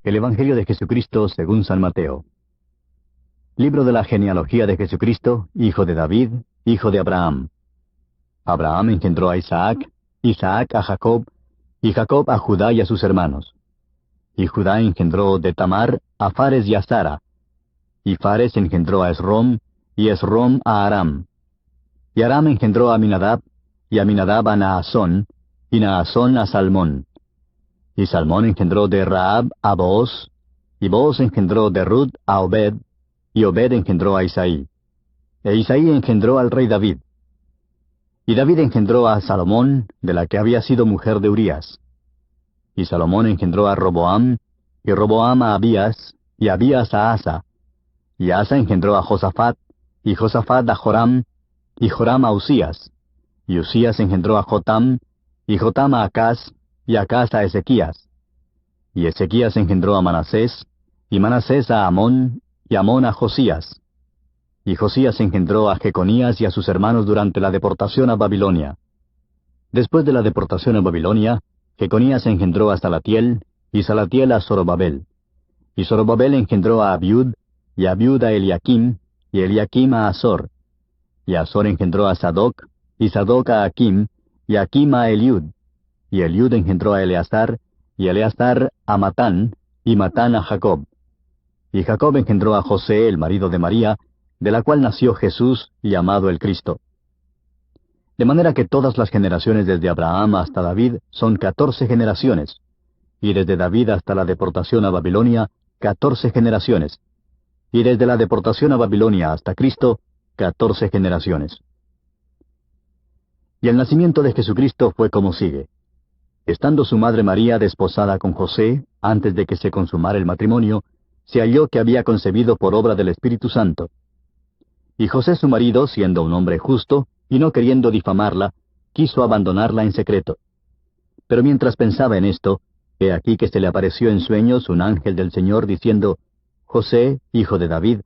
El Evangelio de Jesucristo según San Mateo. Libro de la genealogía de Jesucristo, hijo de David, hijo de Abraham. Abraham engendró a Isaac, Isaac a Jacob, y Jacob a Judá y a sus hermanos. Y Judá engendró de Tamar a Fares y a Zara. Y Fares engendró a Esrom, y Esrom a Aram. Y Aram engendró a Aminadab, y Aminadab a Naasón, y Naasón a Salmón. Y Salmón engendró de Rahab a Booz, y Booz engendró de Rut a Obed, y Obed engendró a Isaí. E Isaí engendró al rey David. Y David engendró a Salomón, de la que había sido mujer de Urías. Y Salomón engendró a Roboam, y Roboam a Abías, y Abías a Asa. Y Asa engendró a Josafat, y Josafat a Joram, y Joram a Usías. Y Usías engendró a Jotam, y Jotam a Acaz, y Acaz a Ezequías. Y Ezequías engendró a Manasés, y Manasés a Amón, y Amón a Josías. Y Josías engendró a Jeconías y a sus hermanos durante la deportación a Babilonia. Después de la deportación a Babilonia, Jeconías engendró a Salatiel, y Salatiel a Zorobabel. Y Zorobabel engendró a Abiud, y Abiud a Eliakim, y Eliakim a Azor. Y Azor engendró a Sadoc, y Sadoc a Akim, y Akim a Eliud. Y Eliud engendró a Eleazar, y Eleazar a Matán, y Matán a Jacob. Y Jacob engendró a José, el marido de María, de la cual nació Jesús, llamado el Cristo. De manera que todas las generaciones desde Abraham hasta David son 14 generaciones, y desde David hasta la deportación a Babilonia, 14 generaciones, y desde la deportación a Babilonia hasta Cristo, 14 generaciones. Y el nacimiento de Jesucristo fue como sigue. Estando su madre María desposada con José, antes de que se consumara el matrimonio, se halló que había concebido por obra del Espíritu Santo. Y José su marido, siendo un hombre justo, y no queriendo difamarla, quiso abandonarla en secreto. Pero mientras pensaba en esto, he aquí que se le apareció en sueños un ángel del Señor diciendo, José, hijo de David,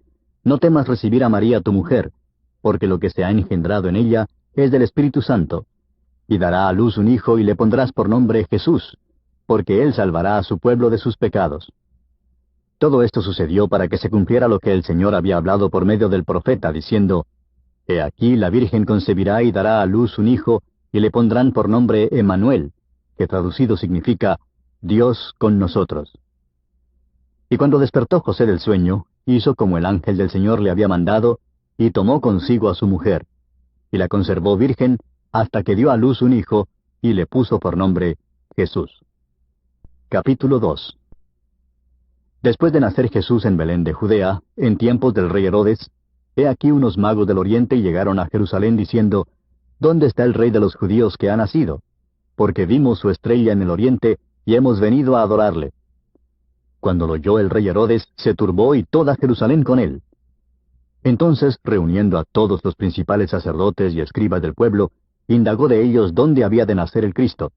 no temas recibir a María tu mujer, porque lo que se ha engendrado en ella es del Espíritu Santo, y dará a luz un hijo y le pondrás por nombre Jesús, porque él salvará a su pueblo de sus pecados. Todo esto sucedió para que se cumpliera lo que el Señor había hablado por medio del profeta, diciendo, He aquí la Virgen concebirá y dará a luz un hijo, y le pondrán por nombre Emmanuel, que traducido significa, Dios con nosotros. Y cuando despertó José del sueño, hizo como el ángel del Señor le había mandado, y tomó consigo a su mujer, y la conservó virgen hasta que dio a luz un hijo, y le puso por nombre Jesús. Capítulo 2. Después de nacer Jesús en Belén de Judea, en tiempos del rey Herodes, he aquí unos magos del oriente llegaron a Jerusalén diciendo, ¿Dónde está el rey de los judíos que ha nacido? Porque vimos su estrella en el oriente, y hemos venido a adorarle. Cuando lo oyó el rey Herodes, se turbó y toda Jerusalén con él. Entonces, reuniendo a todos los principales sacerdotes y escribas del pueblo, indagó de ellos dónde había de nacer el Cristo.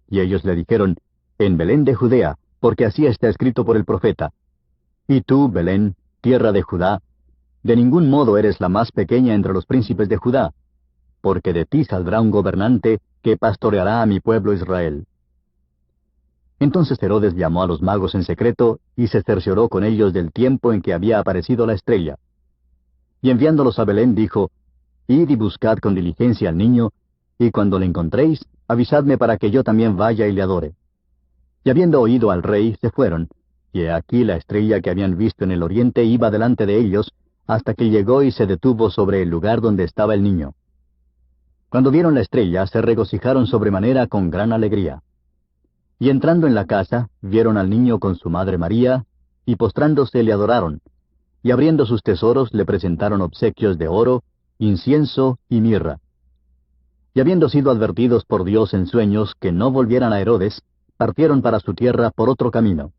Y ellos le dijeron, En Belén de Judea, porque así está escrito por el profeta. Y tú, Belén, tierra de Judá, de ningún modo eres la más pequeña entre los príncipes de Judá, porque de ti saldrá un gobernante que pastoreará a mi pueblo Israel. Entonces Herodes llamó a los magos en secreto, y se cercioró con ellos del tiempo en que había aparecido la estrella. Y enviándolos a Belén dijo, Id y buscad con diligencia al niño, y cuando le encontréis, avisadme para que yo también vaya y le adore. Y habiendo oído al rey, se fueron, y he aquí la estrella que habían visto en el oriente iba delante de ellos, hasta que llegó y se detuvo sobre el lugar donde estaba el niño. Cuando vieron la estrella, se regocijaron sobremanera con gran alegría. Y entrando en la casa, vieron al niño con su madre María, y postrándose le adoraron, y abriendo sus tesoros le presentaron obsequios de oro, incienso y mirra. Y habiendo sido advertidos por Dios en sueños que no volvieran a Herodes, partieron para su tierra por otro camino.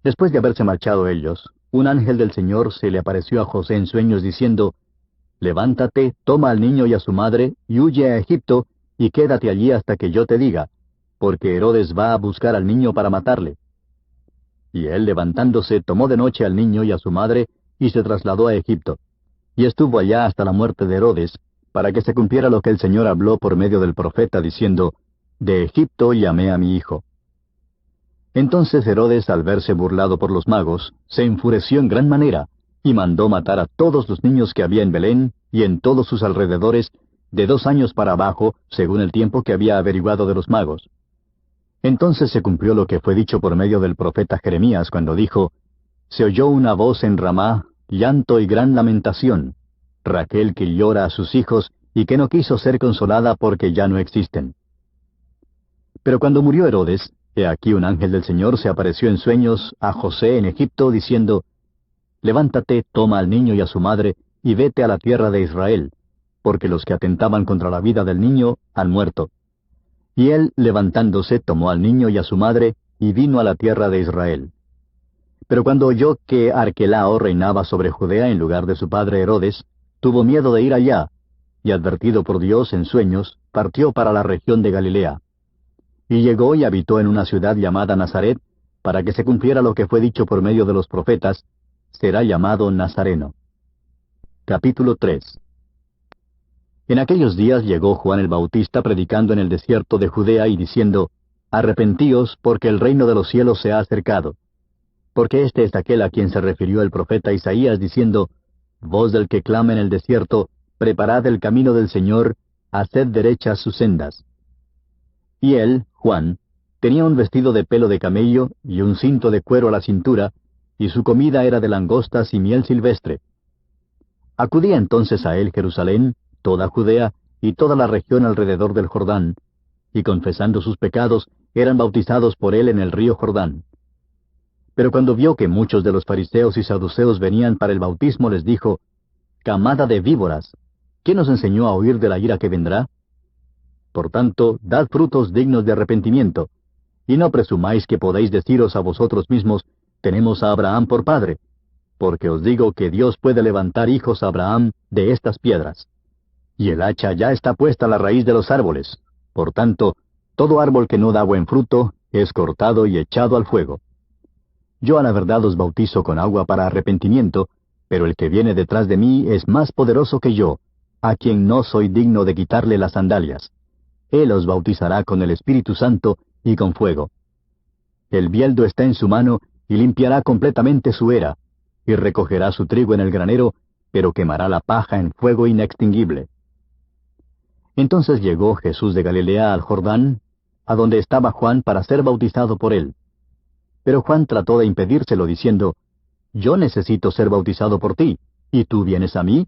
Después de haberse marchado ellos, un ángel del Señor se le apareció a José en sueños diciendo, Levántate, toma al niño y a su madre, y huye a Egipto, y quédate allí hasta que yo te diga, porque Herodes va a buscar al niño para matarle. Y él, levantándose, tomó de noche al niño y a su madre, y se trasladó a Egipto, y estuvo allá hasta la muerte de Herodes, para que se cumpliera lo que el Señor habló por medio del profeta, diciendo, De Egipto llamé a mi hijo. Entonces Herodes, al verse burlado por los magos, se enfureció en gran manera, y mandó matar a todos los niños que había en Belén y en todos sus alrededores, de 2 años para abajo, según el tiempo que había averiguado de los magos. Entonces se cumplió lo que fue dicho por medio del profeta Jeremías, cuando dijo: Se oyó una voz en Ramá, llanto y gran lamentación, Raquel que llora a sus hijos, y que no quiso ser consolada porque ya no existen. Pero cuando murió Herodes, he aquí un ángel del Señor se apareció en sueños a José en Egipto, diciendo: Levántate, toma al niño y a su madre, y vete a la tierra de Israel, porque los que atentaban contra la vida del niño han muerto. Y él, levantándose, tomó al niño y a su madre, y vino a la tierra de Israel. Pero cuando oyó que Arquelao reinaba sobre Judea en lugar de su padre Herodes, tuvo miedo de ir allá, y advertido por Dios en sueños, partió para la región de Galilea. Y llegó y habitó en una ciudad llamada Nazaret, para que se cumpliera lo que fue dicho por medio de los profetas: será llamado Nazareno. Capítulo 3. En aquellos días llegó Juan el Bautista predicando en el desierto de Judea y diciendo: Arrepentíos, porque el reino de los cielos se ha acercado. Porque este es aquel a quien se refirió el profeta Isaías, diciendo: Voz del que clama en el desierto, preparad el camino del Señor, haced derechas sus sendas. Y él, Juan, tenía un vestido de pelo de camello y un cinto de cuero a la cintura, y su comida era de langostas y miel silvestre. Acudía entonces a él Jerusalén, toda Judea y toda la región alrededor del Jordán, y confesando sus pecados, eran bautizados por él en el río Jordán. Pero cuando vio que muchos de los fariseos y saduceos venían para el bautismo, les dijo: Camada de víboras, ¿quién os enseñó a huir de la ira que vendrá? Por tanto, dad frutos dignos de arrepentimiento, y no presumáis que podéis deciros a vosotros mismos: tenemos a Abraham por padre, porque os digo que Dios puede levantar hijos a Abraham de estas piedras. Y el hacha ya está puesta a la raíz de los árboles. Por tanto, todo árbol que no da buen fruto es cortado y echado al fuego. Yo a la verdad os bautizo con agua para arrepentimiento, pero el que viene detrás de mí es más poderoso que yo, a quien no soy digno de quitarle las sandalias. Él os bautizará con el Espíritu Santo y con fuego. El bieldo está en su mano y limpiará completamente su era, y recogerá su trigo en el granero, pero quemará la paja en fuego inextinguible. Entonces llegó Jesús de Galilea al Jordán, a donde estaba Juan para ser bautizado por él. Pero Juan trató de impedírselo, diciendo: Yo necesito ser bautizado por ti, ¿y tú vienes a mí?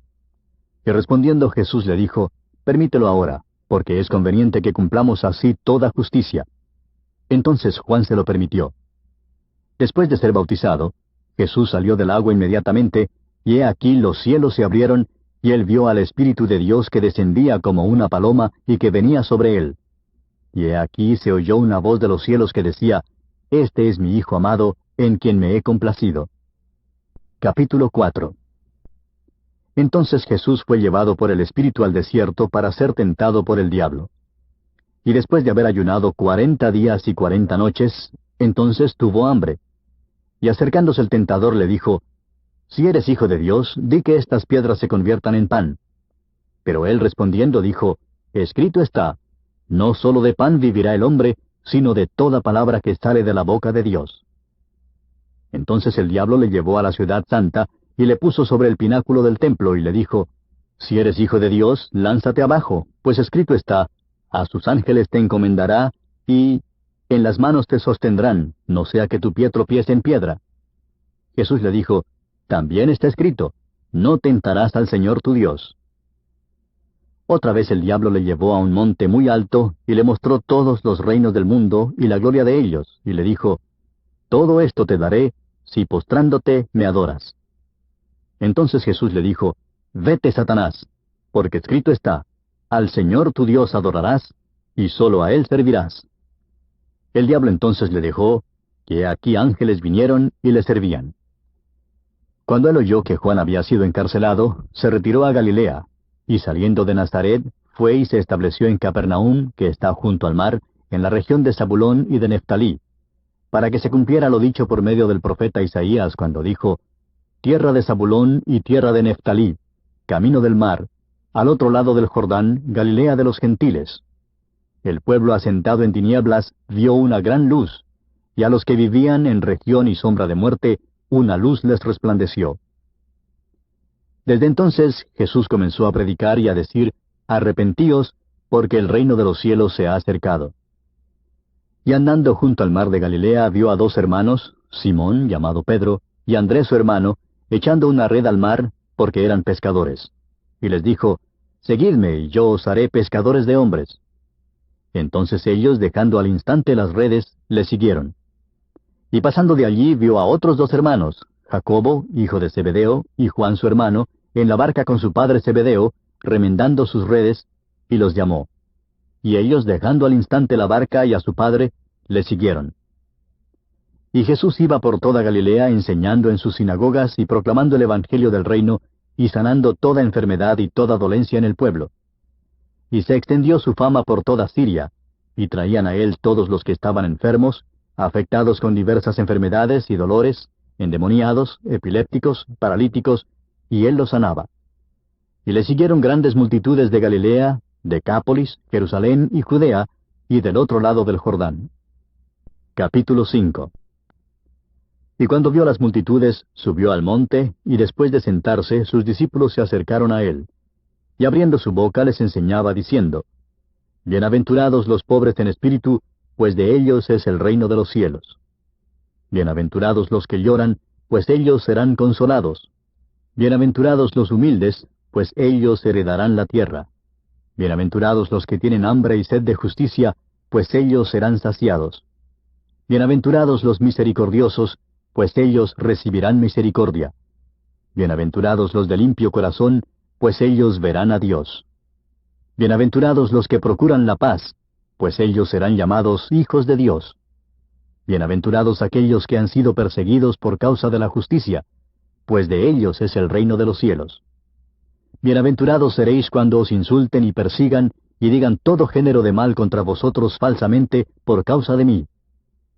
Y respondiendo Jesús le dijo: Permítelo ahora, porque es conveniente que cumplamos así toda justicia. Entonces Juan se lo permitió. Después de ser bautizado, Jesús salió del agua inmediatamente, y he aquí los cielos se abrieron, y él vio al Espíritu de Dios que descendía como una paloma y que venía sobre él. Y he aquí se oyó una voz de los cielos que decía: Este es mi Hijo amado, en quien me he complacido. Capítulo 4. Entonces Jesús fue llevado por el Espíritu al desierto para ser tentado por el diablo. Y después de haber ayunado 40 días y 40 noches, entonces tuvo hambre. Y acercándose el tentador le dijo: Si eres Hijo de Dios, di que estas piedras se conviertan en pan. Pero él respondiendo dijo: Escrito está: No sólo de pan vivirá el hombre, sino de toda palabra que sale de la boca de Dios. Entonces el diablo le llevó a la ciudad santa, y le puso sobre el pináculo del templo, y le dijo: Si eres Hijo de Dios, lánzate abajo, pues escrito está: A sus ángeles te encomendará, y en las manos te sostendrán, no sea que tu pie tropiece en piedra. Jesús le dijo: También está escrito: No tentarás al Señor tu Dios. Otra vez el diablo le llevó a un monte muy alto, y le mostró todos los reinos del mundo y la gloria de ellos, y le dijo: Todo esto te daré, si postrándote me adoras. Entonces Jesús le dijo: Vete, Satanás, porque escrito está: Al Señor tu Dios adorarás, y sólo a Él servirás. El diablo entonces le dejó, y aquí ángeles vinieron y le servían. Cuando él oyó que Juan había sido encarcelado, se retiró a Galilea, y saliendo de Nazaret, fue y se estableció en Capernaum, que está junto al mar, en la región de Zabulón y de Neftalí, para que se cumpliera lo dicho por medio del profeta Isaías, cuando dijo: Tierra de Zabulón y tierra de Neftalí, camino del mar, al otro lado del Jordán, Galilea de los gentiles. El pueblo asentado en tinieblas vio una gran luz, y a los que vivían en región y sombra de muerte, una luz les resplandeció. Desde entonces Jesús comenzó a predicar y a decir, Arrepentíos, porque el reino de los cielos se ha acercado. Y andando junto al mar de Galilea vio a dos hermanos, Simón, llamado Pedro, y Andrés su hermano, echando una red al mar, porque eran pescadores. Y les dijo, Seguidme, y yo os haré pescadores de hombres. Entonces ellos, dejando al instante las redes, le siguieron. Y pasando de allí vio a otros dos hermanos, Jacobo, hijo de Zebedeo, y Juan su hermano, en la barca con su padre Zebedeo, remendando sus redes, y los llamó. Y ellos, dejando al instante la barca y a su padre, le siguieron. Y Jesús iba por toda Galilea enseñando en sus sinagogas y proclamando el evangelio del reino, y sanando toda enfermedad y toda dolencia en el pueblo. Y se extendió su fama por toda Siria, y traían a él todos los que estaban enfermos, afectados con diversas enfermedades y dolores, endemoniados, epilépticos, paralíticos, y él los sanaba. Y le siguieron grandes multitudes de Galilea, Decápolis, Jerusalén y Judea, y del otro lado del Jordán. Capítulo 5. Y cuando vio las multitudes, subió al monte, y después de sentarse, sus discípulos se acercaron a él. Y abriendo su boca les enseñaba, diciendo, Bienaventurados los pobres en espíritu, pues de ellos es el reino de los cielos. Bienaventurados los que lloran, pues ellos serán consolados. Bienaventurados los humildes, pues ellos heredarán la tierra. Bienaventurados los que tienen hambre y sed de justicia, pues ellos serán saciados. Bienaventurados los misericordiosos, pues ellos recibirán misericordia. Bienaventurados los de limpio corazón, pues ellos verán a Dios. Bienaventurados los que procuran la paz, pues ellos serán llamados hijos de Dios. Bienaventurados aquellos que han sido perseguidos por causa de la justicia, pues de ellos es el reino de los cielos. Bienaventurados seréis cuando os insulten y persigan, y digan todo género de mal contra vosotros falsamente por causa de mí.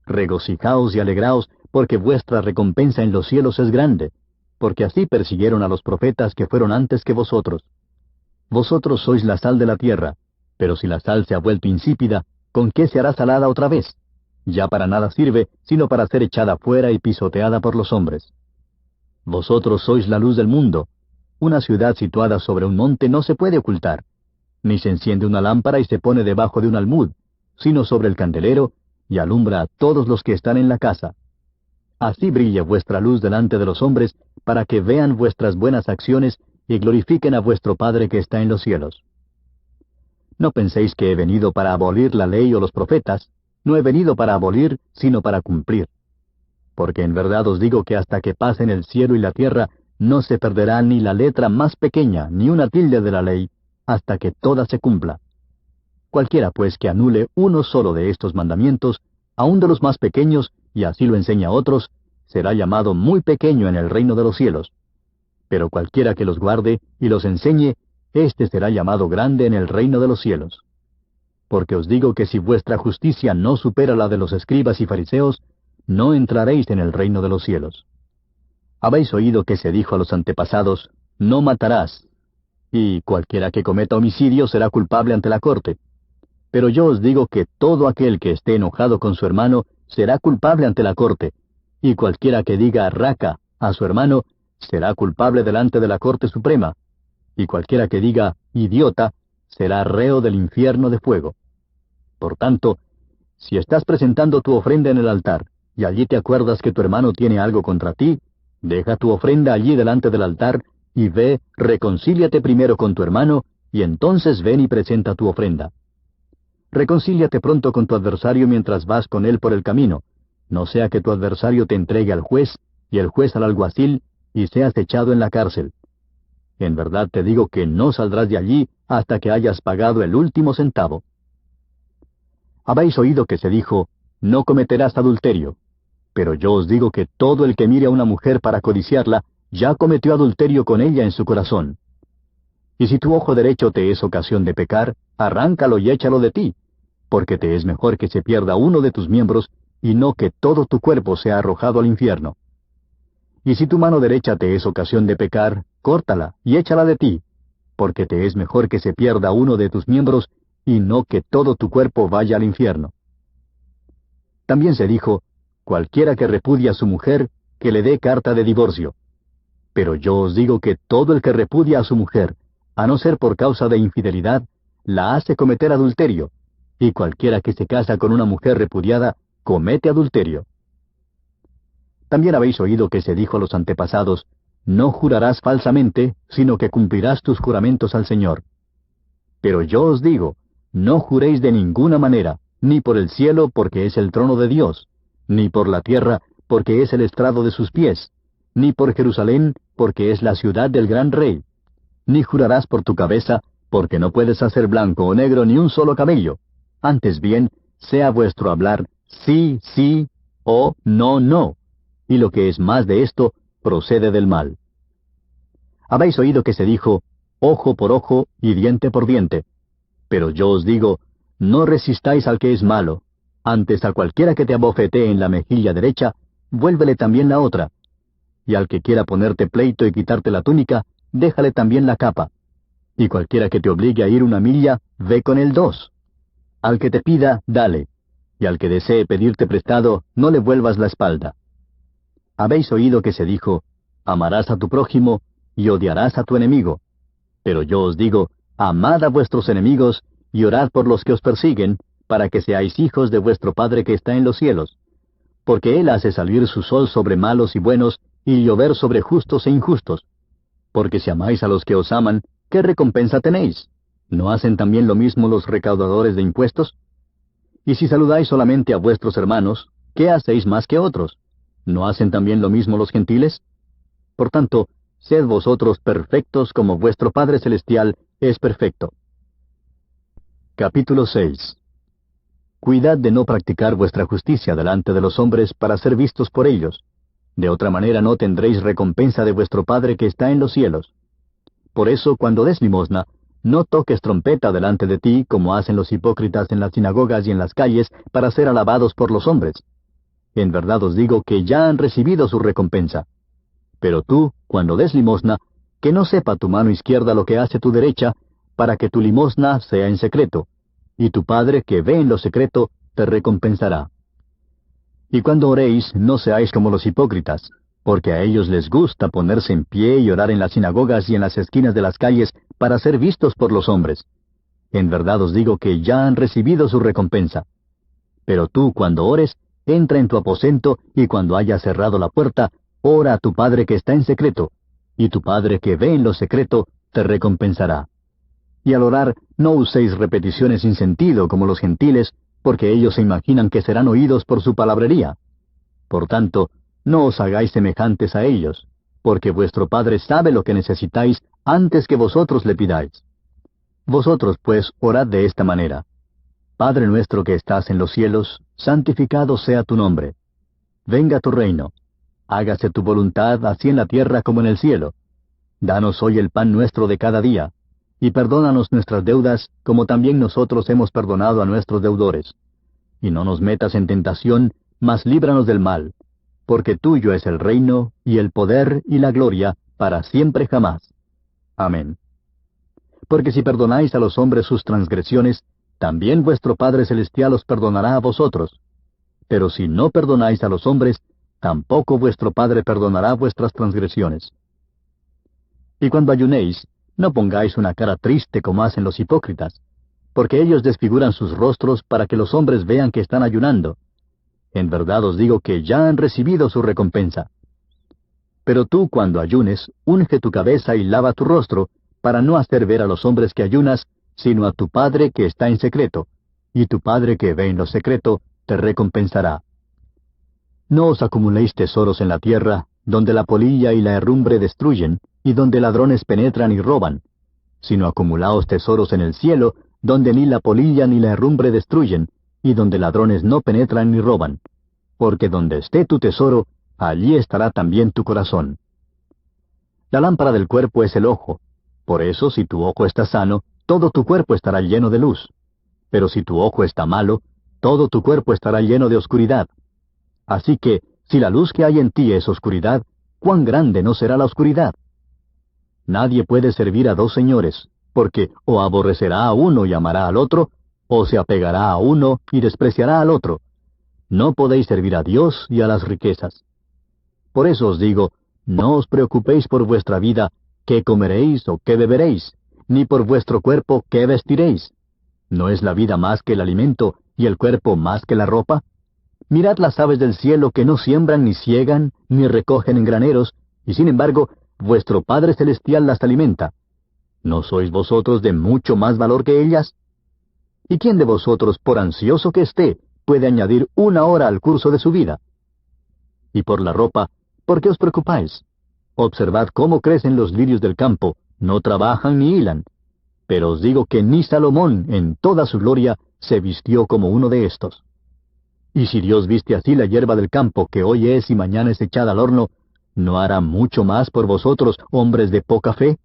Regocijaos y alegraos, porque vuestra recompensa en los cielos es grande, porque así persiguieron a los profetas que fueron antes que vosotros. Vosotros sois la sal de la tierra, pero si la sal se ha vuelto insípida, ¿con qué se hará salada otra vez? Ya para nada sirve, sino para ser echada fuera y pisoteada por los hombres. Vosotros sois la luz del mundo. Una ciudad situada sobre un monte no se puede ocultar, ni se enciende una lámpara y se pone debajo de un almud, sino sobre el candelero, y alumbra a todos los que están en la casa. Así brille vuestra luz delante de los hombres, para que vean vuestras buenas acciones y glorifiquen a vuestro Padre que está en los cielos. No penséis que he venido para abolir la ley o los profetas, no he venido para abolir, sino para cumplir. Porque en verdad os digo que hasta que pasen el cielo y la tierra, no se perderá ni la letra más pequeña, ni una tilde de la ley, hasta que toda se cumpla. Cualquiera pues que anule uno solo de estos mandamientos, aun de los más pequeños, y así lo enseña a otros, será llamado muy pequeño en el reino de los cielos. Pero cualquiera que los guarde y los enseñe, éste será llamado grande en el reino de los cielos. Porque os digo que si vuestra justicia no supera la de los escribas y fariseos, no entraréis en el reino de los cielos. Habéis oído que se dijo a los antepasados, no matarás, y cualquiera que cometa homicidio será culpable ante la corte. Pero yo os digo que todo aquel que esté enojado con su hermano será culpable ante la corte, y cualquiera que diga raca a su hermano será culpable delante de la Corte Suprema, y cualquiera que diga idiota será reo del infierno de fuego. Por tanto, si estás presentando tu ofrenda en el altar, y allí te acuerdas que tu hermano tiene algo contra ti, deja tu ofrenda allí delante del altar, y ve, reconcíliate primero con tu hermano, y entonces ven y presenta tu ofrenda. Reconcíliate pronto con tu adversario mientras vas con él por el camino, no sea que tu adversario te entregue al juez, y el juez al alguacil, y seas echado en la cárcel. En verdad te digo que no saldrás de allí hasta que hayas pagado el último centavo. Habéis oído que se dijo, no cometerás adulterio. Pero yo os digo que todo el que mire a una mujer para codiciarla, ya cometió adulterio con ella en su corazón. Y si tu ojo derecho te es ocasión de pecar, arráncalo y échalo de ti, porque te es mejor que se pierda uno de tus miembros, y no que todo tu cuerpo sea arrojado al infierno. Y si tu mano derecha te es ocasión de pecar, córtala y échala de ti, porque te es mejor que se pierda uno de tus miembros, y no que todo tu cuerpo vaya al infierno. También se dijo, cualquiera que repudie a su mujer, que le dé carta de divorcio. Pero yo os digo que todo el que repudia a su mujer, a no ser por causa de infidelidad, la hace cometer adulterio, y cualquiera que se casa con una mujer repudiada, comete adulterio. También habéis oído que se dijo a los antepasados, no jurarás falsamente, sino que cumplirás tus juramentos al Señor. Pero yo os digo, no juréis de ninguna manera, ni por el cielo, porque es el trono de Dios, ni por la tierra, porque es el estrado de sus pies, ni por Jerusalén, porque es la ciudad del gran rey. Ni jurarás por tu cabeza, porque no puedes hacer blanco o negro ni un solo cabello. Antes bien, sea vuestro hablar sí, sí, o no, no. Y lo que es más de esto, procede del mal. Habéis oído que se dijo, ojo por ojo y diente por diente. Pero yo os digo, no resistáis al que es malo. Antes a cualquiera que te abofetee en la mejilla derecha, vuélvele también la otra. Y al que quiera ponerte pleito y quitarte la túnica, déjale también la capa. Y cualquiera que te obligue a ir 1 milla, ve con él 2. Al que te pida, dale. Y al que desee pedirte prestado, no le vuelvas la espalda. Habéis oído que se dijo, amarás a tu prójimo y odiarás a tu enemigo. Pero yo os digo, amad a vuestros enemigos y orad por los que os persiguen, para que seáis hijos de vuestro Padre que está en los cielos. Porque Él hace salir su sol sobre malos y buenos, y llover sobre justos e injustos. Porque si amáis a los que os aman, ¿qué recompensa tenéis? ¿No hacen también lo mismo los recaudadores de impuestos? Y si saludáis solamente a vuestros hermanos, ¿qué hacéis más que otros? ¿No hacen también lo mismo los gentiles? Por tanto, sed vosotros perfectos como vuestro Padre Celestial es perfecto. Capítulo 6. Cuidad de no practicar vuestra justicia delante de los hombres para ser vistos por ellos. De otra manera no tendréis recompensa de vuestro Padre que está en los cielos. Por eso, cuando des limosna, no toques trompeta delante de ti, como hacen los hipócritas en las sinagogas y en las calles, para ser alabados por los hombres. En verdad os digo que ya han recibido su recompensa. Pero tú, cuando des limosna, que no sepa tu mano izquierda lo que hace tu derecha, para que tu limosna sea en secreto, y tu Padre que ve en lo secreto te recompensará. Y cuando oréis, no seáis como los hipócritas, porque a ellos les gusta ponerse en pie y orar en las sinagogas y en las esquinas de las calles para ser vistos por los hombres. En verdad os digo que ya han recibido su recompensa. Pero tú, cuando ores, entra en tu aposento, y cuando hayas cerrado la puerta, ora a tu Padre que está en secreto, y tu Padre que ve en lo secreto te recompensará. Y al orar, no uséis repeticiones sin sentido como los gentiles, porque ellos se imaginan que serán oídos por su palabrería. Por tanto, no os hagáis semejantes a ellos, porque vuestro Padre sabe lo que necesitáis antes que vosotros le pidáis. Vosotros, pues, orad de esta manera. Padre nuestro que estás en los cielos, santificado sea tu nombre. Venga tu reino. Hágase tu voluntad así en la tierra como en el cielo. Danos hoy el pan nuestro de cada día, y perdónanos nuestras deudas, como también nosotros hemos perdonado a nuestros deudores. Y no nos metas en tentación, mas líbranos del mal, porque tuyo es el reino, y el poder, y la gloria, para siempre jamás. Amén. Porque si perdonáis a los hombres sus transgresiones, también vuestro Padre Celestial os perdonará a vosotros. Pero si no perdonáis a los hombres, tampoco vuestro Padre perdonará vuestras transgresiones. Y cuando ayunéis, no pongáis una cara triste como hacen los hipócritas, porque ellos desfiguran sus rostros para que los hombres vean que están ayunando. En verdad os digo que ya han recibido su recompensa. Pero tú, cuando ayunes, unge tu cabeza y lava tu rostro, para no hacer ver a los hombres que ayunas, sino a tu Padre que está en secreto, y tu Padre que ve en lo secreto te recompensará. No os acumuléis tesoros en la tierra, donde la polilla y la herrumbre destruyen, y donde ladrones penetran y roban, sino acumulaos tesoros en el cielo, donde ni la polilla ni la herrumbre destruyen, y donde ladrones no penetran ni roban. Porque donde esté tu tesoro, allí estará también tu corazón. La lámpara del cuerpo es el ojo. Por eso, si tu ojo está sano, todo tu cuerpo estará lleno de luz. Pero si tu ojo está malo, todo tu cuerpo estará lleno de oscuridad. Así que, si la luz que hay en ti es oscuridad, ¿cuán grande no será la oscuridad? Nadie puede servir a 2 señores, porque o aborrecerá a uno y amará al otro, o se apegará a uno y despreciará al otro. No podéis servir a Dios y a las riquezas. Por eso os digo, no os preocupéis por vuestra vida, qué comeréis o qué beberéis, ni por vuestro cuerpo, qué vestiréis. ¿No es la vida más que el alimento, y el cuerpo más que la ropa? Mirad las aves del cielo que no siembran, ni siegan, ni recogen en graneros, y sin embargo, vuestro Padre Celestial las alimenta. ¿No sois vosotros de mucho más valor que ellas? ¿Y quién de vosotros, por ansioso que esté, puede añadir una hora al curso de su vida? Y por la ropa, ¿por qué os preocupáis? Observad cómo crecen los lirios del campo, no trabajan ni hilan. Pero os digo que ni Salomón, en toda su gloria, se vistió como uno de estos. Y si Dios viste así la hierba del campo, que hoy es y mañana es echada al horno, ¿no hará mucho más por vosotros, hombres de poca fe?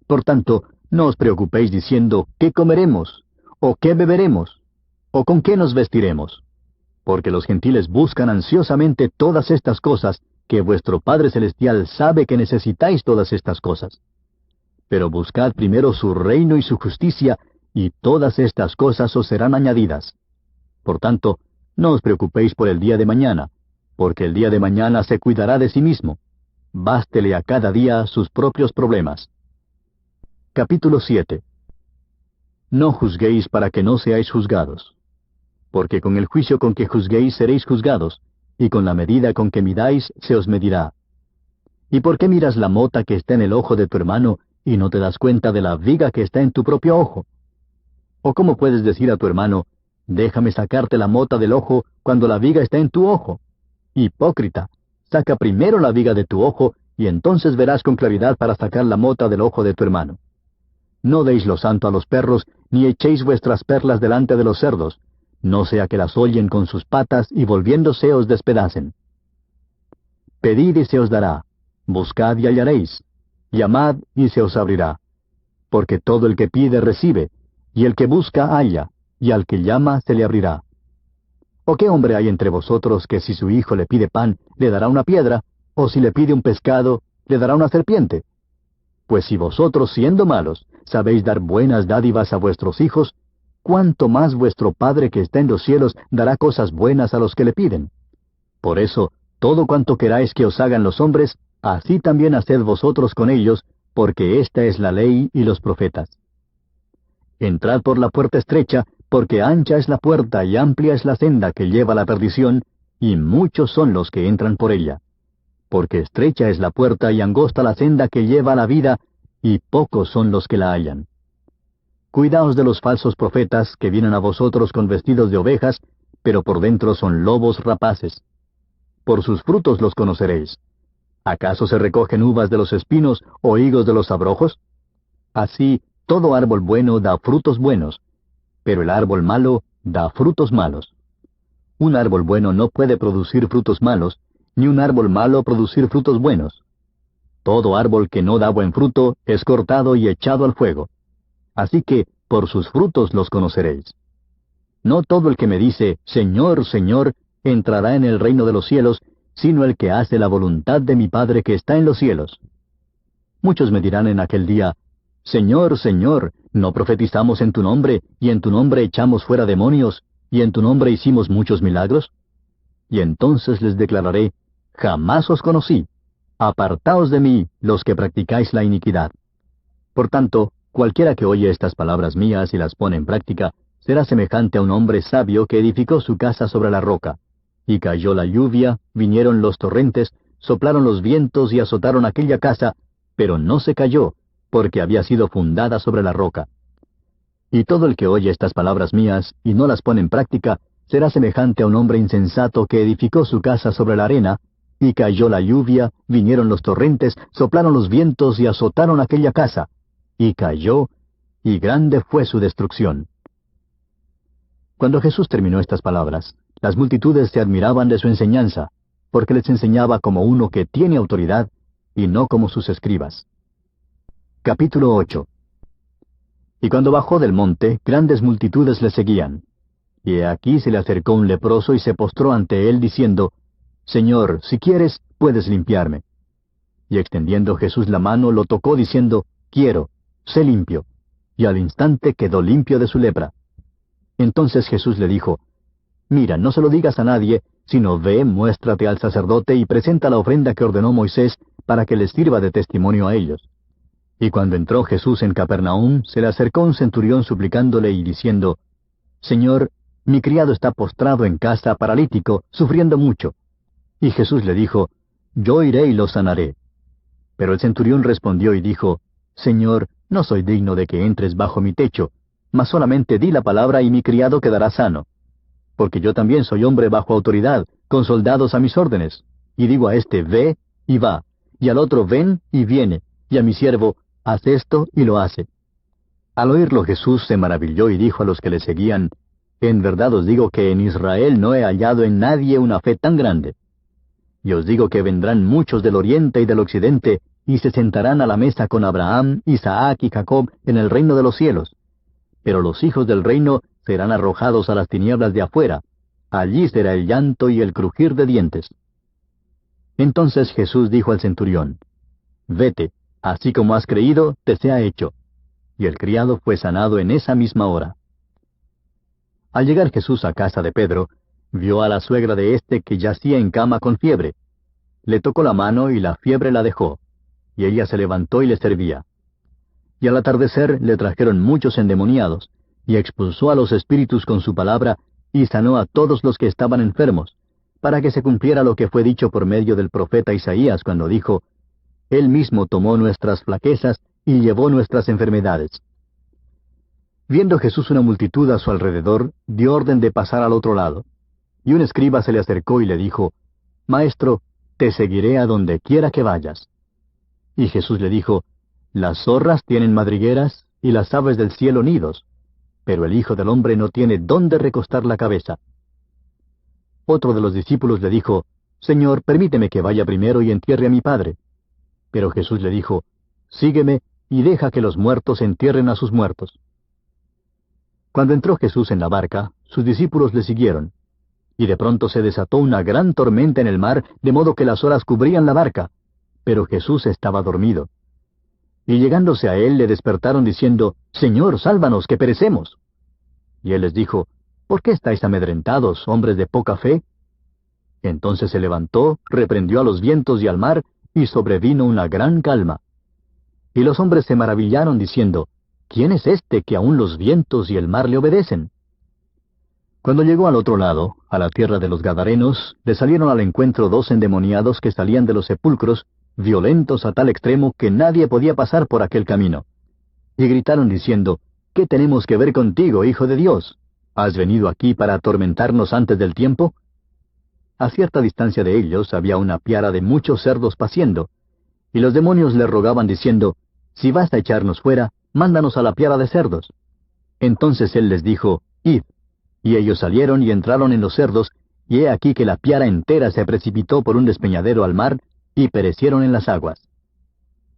Por tanto, no os preocupéis diciendo, ¿qué comeremos? ¿O qué beberemos? ¿O con qué nos vestiremos? Porque los gentiles buscan ansiosamente todas estas cosas, que vuestro Padre Celestial sabe que necesitáis todas estas cosas. Pero buscad primero su reino y su justicia, y todas estas cosas os serán añadidas. Por tanto, no os preocupéis por el día de mañana, porque el día de mañana se cuidará de sí mismo. Bástele a cada día sus propios problemas. Capítulo 7. No juzguéis para que no seáis juzgados. Porque con el juicio con que juzguéis seréis juzgados, y con la medida con que midáis se os medirá. ¿Y por qué miras la mota que está en el ojo de tu hermano, y no te das cuenta de la viga que está en tu propio ojo? ¿O cómo puedes decir a tu hermano, déjame sacarte la mota del ojo cuando la viga está en tu ojo? Hipócrita, saca primero la viga de tu ojo, y entonces verás con claridad para sacar la mota del ojo de tu hermano. No deis lo santo a los perros, ni echéis vuestras perlas delante de los cerdos, no sea que las hollen con sus patas y volviéndose os despedacen. Pedid y se os dará, buscad y hallaréis, llamad y se os abrirá. Porque todo el que pide recibe, y el que busca halla, y al que llama se le abrirá. ¿O qué hombre hay entre vosotros que si su hijo le pide pan, le dará una piedra, o si le pide un pescado, le dará una serpiente? Pues si vosotros, siendo malos, sabéis dar buenas dádivas a vuestros hijos, ¿cuánto más vuestro Padre que está en los cielos dará cosas buenas a los que le piden? Por eso, todo cuanto queráis que os hagan los hombres, así también haced vosotros con ellos, porque esta es la ley y los profetas. Entrad por la puerta estrecha, porque ancha es la puerta y amplia es la senda que lleva a la perdición, y muchos son los que entran por ella. Porque estrecha es la puerta y angosta la senda que lleva a la vida, y pocos son los que la hallan. Cuidaos de los falsos profetas que vienen a vosotros con vestidos de ovejas, pero por dentro son lobos rapaces. Por sus frutos los conoceréis. ¿Acaso se recogen uvas de los espinos o higos de los abrojos? Así, todo árbol bueno da frutos buenos, pero el árbol malo da frutos malos. Un árbol bueno no puede producir frutos malos, ni un árbol malo producir frutos buenos. Todo árbol que no da buen fruto es cortado y echado al fuego. Así que por sus frutos los conoceréis. No todo el que me dice, Señor, Señor, entrará en el reino de los cielos, sino el que hace la voluntad de mi Padre que está en los cielos. Muchos me dirán en aquel día, Señor, Señor, ¿no profetizamos en tu nombre, y en tu nombre echamos fuera demonios, y en tu nombre hicimos muchos milagros? Y entonces les declararé, jamás os conocí. Apartaos de mí, los que practicáis la iniquidad. Por tanto, cualquiera que oye estas palabras mías y las pone en práctica, será semejante a un hombre sabio que edificó su casa sobre la roca. Y cayó la lluvia, vinieron los torrentes, soplaron los vientos y azotaron aquella casa, pero no se cayó, porque había sido fundada sobre la roca. Y todo el que oye estas palabras mías y no las pone en práctica, será semejante a un hombre insensato que edificó su casa sobre la arena, y cayó la lluvia, vinieron los torrentes, soplaron los vientos y azotaron aquella casa, y cayó, y grande fue su destrucción. Cuando Jesús terminó estas palabras, las multitudes se admiraban de su enseñanza, porque les enseñaba como uno que tiene autoridad, y no como sus escribas. Capítulo 8. Y cuando bajó del monte, grandes multitudes le seguían. Y aquí se le acercó un leproso y se postró ante él, diciendo, Señor, si quieres, puedes limpiarme. Y extendiendo Jesús la mano, lo tocó, diciendo, Quiero, sé limpio. Y al instante quedó limpio de su lepra. Entonces Jesús le dijo, Mira, no se lo digas a nadie, sino ve, muéstrate al sacerdote y presenta la ofrenda que ordenó Moisés para que les sirva de testimonio a ellos. Y cuando entró Jesús en Capernaum, se le acercó un centurión suplicándole y diciendo, Señor, mi criado está postrado en casa, paralítico, sufriendo mucho. Y Jesús le dijo, Yo iré y lo sanaré. Pero el centurión respondió y dijo, Señor, no soy digno de que entres bajo mi techo, mas solamente di la palabra y mi criado quedará sano. Porque yo también soy hombre bajo autoridad, con soldados a mis órdenes. Y digo a este, ve, y va, y al otro, ven, y viene, y a mi siervo, haz esto, y lo hace. Al oírlo Jesús se maravilló y dijo a los que le seguían, En verdad os digo que en Israel no he hallado en nadie una fe tan grande. Y os digo que vendrán muchos del oriente y del occidente, y se sentarán a la mesa con Abraham, Isaac y Jacob en el reino de los cielos. Pero los hijos del reino serán arrojados a las tinieblas de afuera. Allí será el llanto y el crujir de dientes. Entonces Jesús dijo al centurión, Vete, así como has creído, te sea hecho. Y el criado fue sanado en esa misma hora. Al llegar Jesús a casa de Pedro, vio a la suegra de éste que yacía en cama con fiebre. Le tocó la mano y la fiebre la dejó, y ella se levantó y le servía. Y al atardecer le trajeron muchos endemoniados, y expulsó a los espíritus con su palabra, y sanó a todos los que estaban enfermos, para que se cumpliera lo que fue dicho por medio del profeta Isaías cuando dijo, Él mismo tomó nuestras flaquezas y llevó nuestras enfermedades. Viendo Jesús una multitud a su alrededor, dio orden de pasar al otro lado. Y un escriba se le acercó y le dijo, Maestro, te seguiré a donde quiera que vayas. Y Jesús le dijo, Las zorras tienen madrigueras y las aves del cielo nidos, pero el Hijo del Hombre no tiene dónde recostar la cabeza. Otro de los discípulos le dijo, Señor, permíteme que vaya primero y entierre a mi padre. Pero Jesús le dijo, Sígueme y deja que los muertos entierren a sus muertos. Cuando entró Jesús en la barca, sus discípulos le siguieron. Y de pronto se desató una gran tormenta en el mar, de modo que las olas cubrían la barca. Pero Jesús estaba dormido. Y llegándose a él le despertaron diciendo, Señor, sálvanos, que perecemos. Y él les dijo, ¿por qué estáis amedrentados, hombres de poca fe? Entonces se levantó, reprendió a los vientos y al mar, y sobrevino una gran calma. Y los hombres se maravillaron diciendo, ¿quién es este que aun los vientos y el mar le obedecen? Cuando llegó al otro lado, a la tierra de los Gadarenos, le salieron al encuentro 2 endemoniados que salían de los sepulcros, violentos a tal extremo que nadie podía pasar por aquel camino. Y gritaron diciendo, ¿qué tenemos que ver contigo, Hijo de Dios? ¿Has venido aquí para atormentarnos antes del tiempo? A cierta distancia de ellos había una piara de muchos cerdos paciendo, y los demonios le rogaban diciendo, si vas a echarnos fuera, mándanos a la piara de cerdos. Entonces él les dijo, id. Y ellos salieron y entraron en los cerdos, y he aquí que la piara entera se precipitó por un despeñadero al mar, y perecieron en las aguas.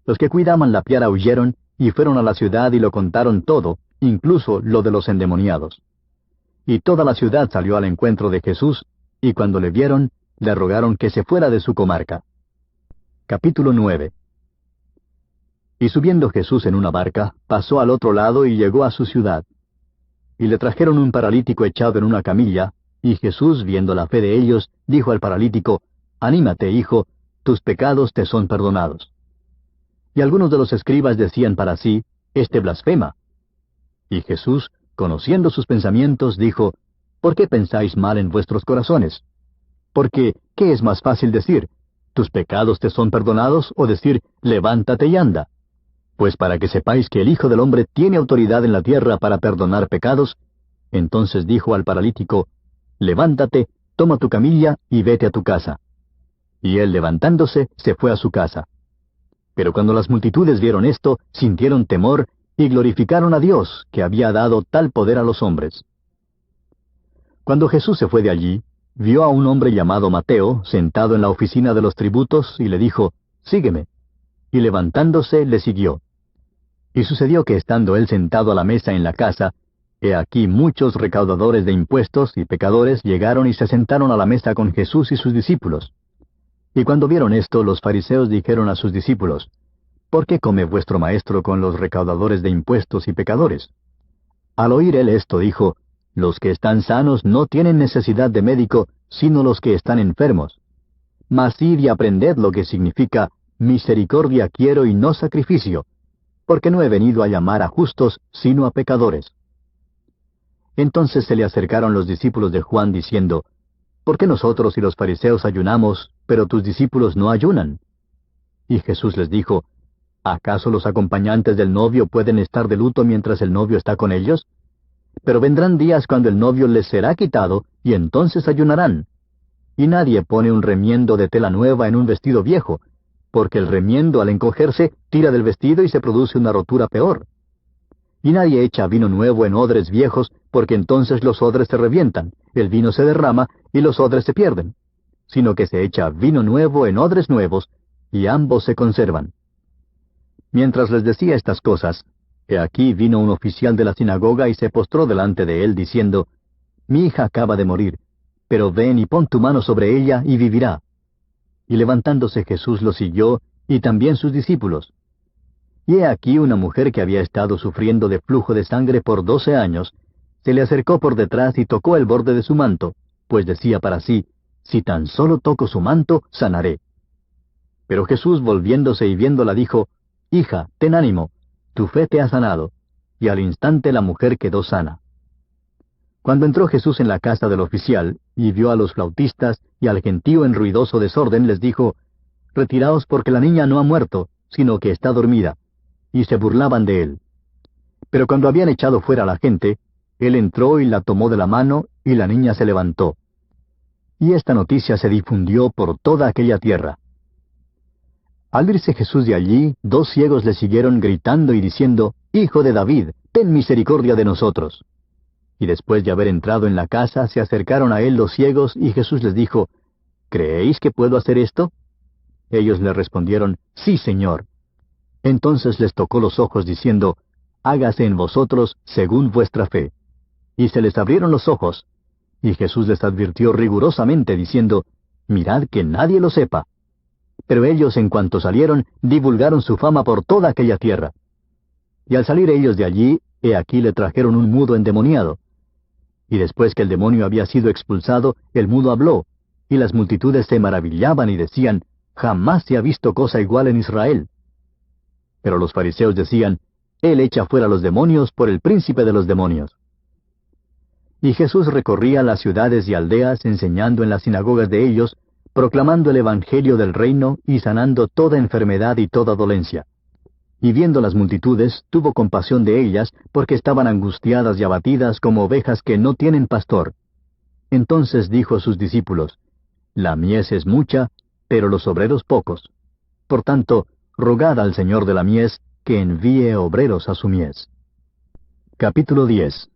Los que cuidaban la piara huyeron, y fueron a la ciudad y lo contaron todo, incluso lo de los endemoniados. Y toda la ciudad salió al encuentro de Jesús, y cuando le vieron, le rogaron que se fuera de su comarca. Capítulo 9. Y subiendo Jesús en una barca, pasó al otro lado y llegó a su ciudad. Y le trajeron un paralítico echado en una camilla, y Jesús, viendo la fe de ellos, dijo al paralítico, anímate, hijo, tus pecados te son perdonados. Y algunos de los escribas decían para sí, este blasfema. Y Jesús, conociendo sus pensamientos, dijo, ¿por qué pensáis mal en vuestros corazones? Porque, ¿qué es más fácil decir? ¿Tus pecados te son perdonados? O decir, levántate y anda. Pues para que sepáis que el Hijo del Hombre tiene autoridad en la tierra para perdonar pecados, entonces dijo al paralítico, levántate, toma tu camilla y vete a tu casa. Y él levantándose, se fue a su casa. Pero cuando las multitudes vieron esto, sintieron temor y glorificaron a Dios, que había dado tal poder a los hombres. Cuando Jesús se fue de allí, vio a un hombre llamado Mateo, sentado en la oficina de los tributos, y le dijo, sígueme. Y levantándose, le siguió. Y sucedió que estando él sentado a la mesa en la casa, he aquí muchos recaudadores de impuestos y pecadores llegaron y se sentaron a la mesa con Jesús y sus discípulos. Y cuando vieron esto, los fariseos dijeron a sus discípulos, ¿por qué come vuestro maestro con los recaudadores de impuestos y pecadores? Al oír él esto, dijo, Los que están sanos no tienen necesidad de médico, sino los que están enfermos. Mas id y aprended lo que significa misericordia quiero y no sacrificio, porque no he venido a llamar a justos, sino a pecadores. Entonces se le acercaron los discípulos de Juan diciendo, ¿por qué nosotros y los fariseos ayunamos, pero tus discípulos no ayunan? Y Jesús les dijo, ¿acaso los acompañantes del novio pueden estar de luto mientras el novio está con ellos? Pero vendrán días cuando el novio les será quitado, y entonces ayunarán. Y nadie pone un remiendo de tela nueva en un vestido viejo, porque el remiendo al encogerse tira del vestido y se produce una rotura peor. Y nadie echa vino nuevo en odres viejos, porque entonces los odres se revientan, el vino se derrama y los odres se pierden, sino que se echa vino nuevo en odres nuevos, y ambos se conservan. Mientras les decía estas cosas, he aquí vino un oficial de la sinagoga y se postró delante de él, diciendo, mi hija acaba de morir, pero ven y pon tu mano sobre ella y vivirá. Y levantándose Jesús lo siguió, y también sus discípulos. Y he aquí una mujer que había estado sufriendo de flujo de sangre por 12 años, se le acercó por detrás y tocó el borde de su manto, pues decía para sí, si tan solo toco su manto, sanaré. Pero Jesús, volviéndose y viéndola, dijo, hija, ten ánimo, tu fe te ha sanado. Y al instante la mujer quedó sana. Cuando entró Jesús en la casa del oficial, y vio a los flautistas y al gentío en ruidoso desorden, les dijo, retiraos porque la niña no ha muerto, sino que está dormida. Y se burlaban de él. Pero cuando habían echado fuera a la gente, él entró y la tomó de la mano, y la niña se levantó. Y esta noticia se difundió por toda aquella tierra. Al irse Jesús de allí, 2 ciegos le siguieron gritando y diciendo, Hijo de David, ten misericordia de nosotros. Y después de haber entrado en la casa, se acercaron a él los ciegos, y Jesús les dijo, ¿creéis que puedo hacer esto? Ellos le respondieron, sí, Señor. Entonces les tocó los ojos, diciendo, hágase en vosotros según vuestra fe. Y se les abrieron los ojos. Y Jesús les advirtió rigurosamente, diciendo, mirad que nadie lo sepa. Pero ellos, en cuanto salieron, divulgaron su fama por toda aquella tierra. Y al salir ellos de allí, he aquí le trajeron un mudo endemoniado. Y después que el demonio había sido expulsado, el mudo habló, y las multitudes se maravillaban y decían, jamás se ha visto cosa igual en Israel. Pero los fariseos decían, él echa fuera los demonios por el príncipe de los demonios. Y Jesús recorría las ciudades y aldeas, enseñando en las sinagogas de ellos, proclamando el evangelio del reino y sanando toda enfermedad y toda dolencia. Y viendo las multitudes, tuvo compasión de ellas, porque estaban angustiadas y abatidas como ovejas que no tienen pastor. Entonces dijo a sus discípulos, la mies es mucha, pero los obreros pocos. Por tanto, rogad al Señor de la mies que envíe obreros a su mies. Capítulo 10.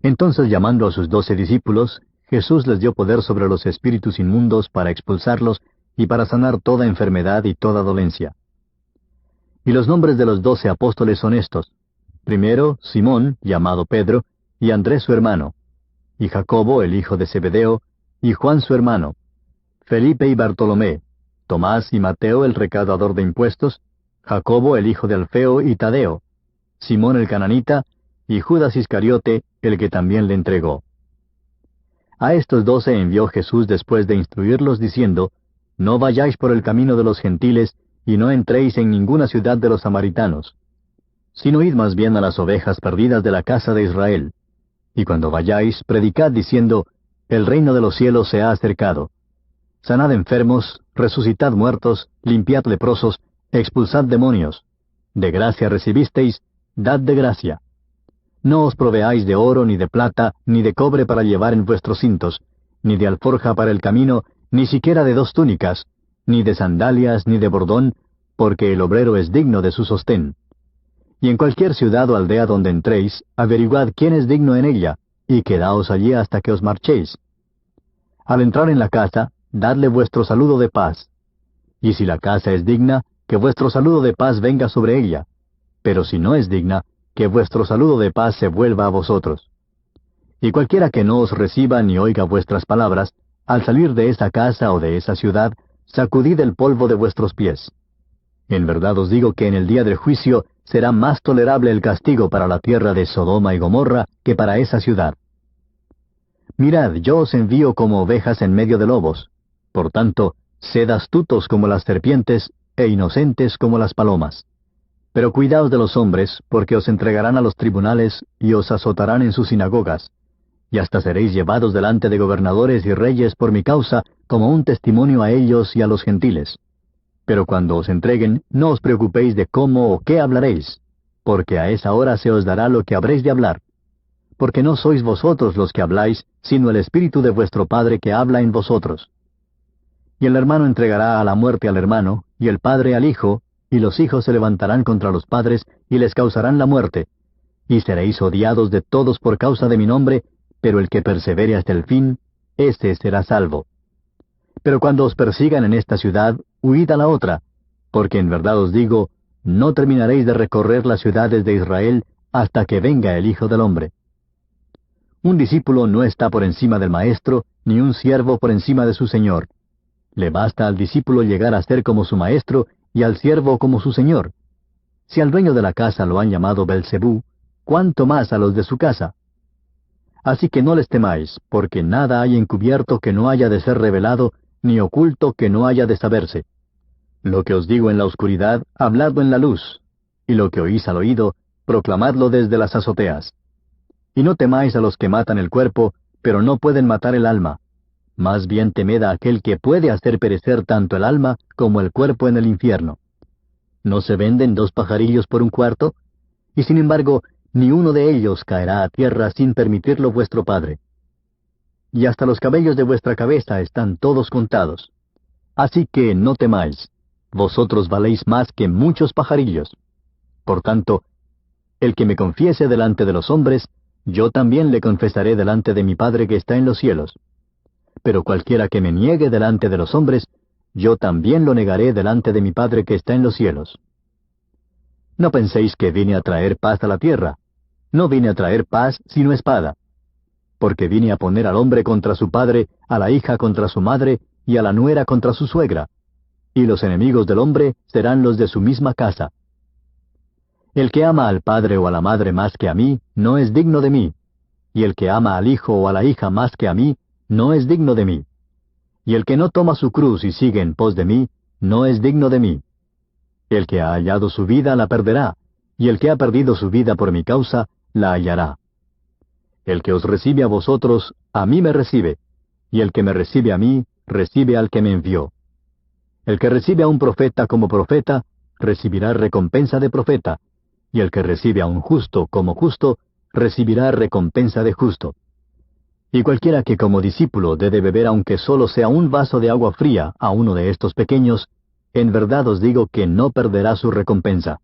Entonces, llamando a sus 12 discípulos, Jesús les dio poder sobre los espíritus inmundos para expulsarlos y para sanar toda enfermedad y toda dolencia. Y los nombres de los 12 apóstoles son estos: primero, Simón, llamado Pedro, y Andrés su hermano, y Jacobo, el hijo de Zebedeo, y Juan su hermano, Felipe y Bartolomé, Tomás y Mateo el recaudador de impuestos, Jacobo el hijo de Alfeo y Tadeo, Simón el cananita, y Judas Iscariote, el que también le entregó. A estos 12 envió Jesús después de instruirlos, diciendo, no vayáis por el camino de los gentiles, y no entréis en ninguna ciudad de los samaritanos, sino id más bien a las ovejas perdidas de la casa de Israel. Y cuando vayáis, predicad diciendo, el reino de los cielos se ha acercado. Sanad enfermos, resucitad muertos, limpiad leprosos, expulsad demonios. De gracia recibisteis, dad de gracia. No os proveáis de oro, ni de plata, ni de cobre para llevar en vuestros cintos, ni de alforja para el camino, ni siquiera de 2 túnicas, ni de sandalias, ni de bordón, porque el obrero es digno de su sostén. Y en cualquier ciudad o aldea donde entréis, averiguad quién es digno en ella, y quedaos allí hasta que os marchéis. Al entrar en la casa, dadle vuestro saludo de paz. Y si la casa es digna, que vuestro saludo de paz venga sobre ella. Pero si no es digna, que vuestro saludo de paz se vuelva a vosotros. Y cualquiera que no os reciba ni oiga vuestras palabras, al salir de esa casa o de esa ciudad, sacudid el polvo de vuestros pies. En verdad os digo que en el día del juicio será más tolerable el castigo para la tierra de Sodoma y Gomorra que para esa ciudad. Mirad, yo os envío como ovejas en medio de lobos. Por tanto, sed astutos como las serpientes e inocentes como las palomas. Pero cuidaos de los hombres, porque os entregarán a los tribunales y os azotarán en sus sinagogas, y hasta seréis llevados delante de gobernadores y reyes por mi causa, como un testimonio a ellos y a los gentiles. Pero cuando os entreguen, no os preocupéis de cómo o qué hablaréis, porque a esa hora se os dará lo que habréis de hablar. Porque no sois vosotros los que habláis, sino el Espíritu de vuestro Padre que habla en vosotros. Y el hermano entregará a la muerte al hermano, y el padre al hijo, y los hijos se levantarán contra los padres, y les causarán la muerte. Y seréis odiados de todos por causa de mi nombre, pero el que persevere hasta el fin, éste será salvo. Pero cuando os persigan en esta ciudad, huid a la otra, porque en verdad os digo, no terminaréis de recorrer las ciudades de Israel hasta que venga el Hijo del Hombre. Un discípulo no está por encima del maestro, ni un siervo por encima de su señor. Le basta al discípulo llegar a ser como su maestro y al siervo como su señor. Si al dueño de la casa lo han llamado Belcebú, ¿cuánto más a los de su casa? Así que no les temáis, porque nada hay encubierto que no haya de ser revelado, ni oculto que no haya de saberse. Lo que os digo en la oscuridad, habladlo en la luz, y lo que oís al oído, proclamadlo desde las azoteas. Y no temáis a los que matan el cuerpo, pero no pueden matar el alma. Más bien temed a aquel que puede hacer perecer tanto el alma como el cuerpo en el infierno. ¿No se venden 2 pajarillos por 1 cuarto? Y sin embargo, ni uno de ellos caerá a tierra sin permitirlo vuestro Padre. Y hasta los cabellos de vuestra cabeza están todos contados. Así que no temáis, vosotros valéis más que muchos pajarillos. Por tanto, el que me confiese delante de los hombres, yo también le confesaré delante de mi Padre que está en los cielos. Pero cualquiera que me niegue delante de los hombres, yo también lo negaré delante de mi Padre que está en los cielos. No penséis que vine a traer paz a la tierra. No vine a traer paz, sino espada. Porque vine a poner al hombre contra su padre, a la hija contra su madre, y a la nuera contra su suegra. Y los enemigos del hombre serán los de su misma casa. El que ama al padre o a la madre más que a mí, no es digno de mí. Y el que ama al hijo o a la hija más que a mí, no es digno de mí. Y el que no toma su cruz y sigue en pos de mí, no es digno de mí. El que ha hallado su vida la perderá, y el que ha perdido su vida por mi causa, la hallará. El que os recibe a vosotros, a mí me recibe, y el que me recibe a mí, recibe al que me envió. El que recibe a un profeta como profeta, recibirá recompensa de profeta, y el que recibe a un justo como justo, recibirá recompensa de justo. Y cualquiera que como discípulo dé de beber aunque solo sea un vaso de agua fría a uno de estos pequeños, en verdad os digo que no perderá su recompensa.